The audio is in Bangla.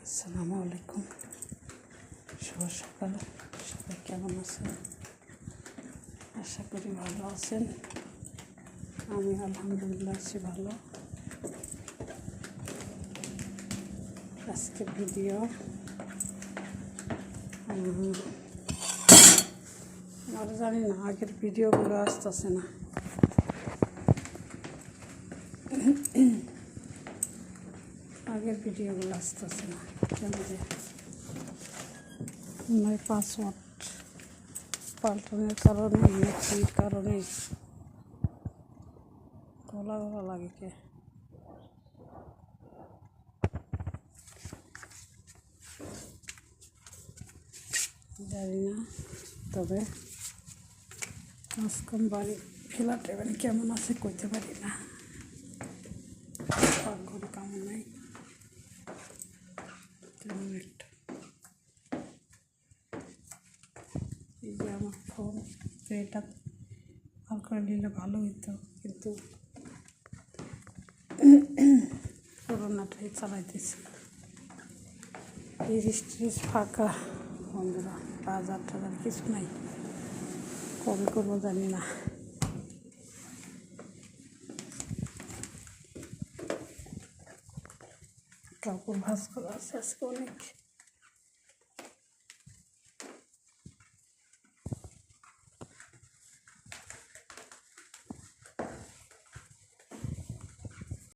আসসালামু আলাইকুম, শুভ সকাল। সবাই কেমন আছেন? আশা করি ভালো আছেন। আমি আলহামদুলিল্লাহ আছি ভালো। আজকের ভিডিও আর জানি না, আগের ভিডিওগুলো আসতেছে না। আগের ভিডিওগুলো আসতেছে না কেন যে আমার পাসওয়ার্ড পাল্টানোর কারণে কি কারণে গলা লাগে কে জানি না। তবে কাজকাম বাড়ি ফেলাতে মানে কেমন আছে কইতে পারি না। পাকঘর কেমন নাই, তেমন একটা। এই যে আমার ফোন, তো এটা হাল করে নিলে ভালো হইতো, কিন্তু করোনাটাই চালাইতেছি। টিরিস ফাঁকা বন্ধুরা, বাজার টাজার কিছু নাই। কবে করবো জানি না। কাপড় ভাঁজ করা আছে আজকে অনেক।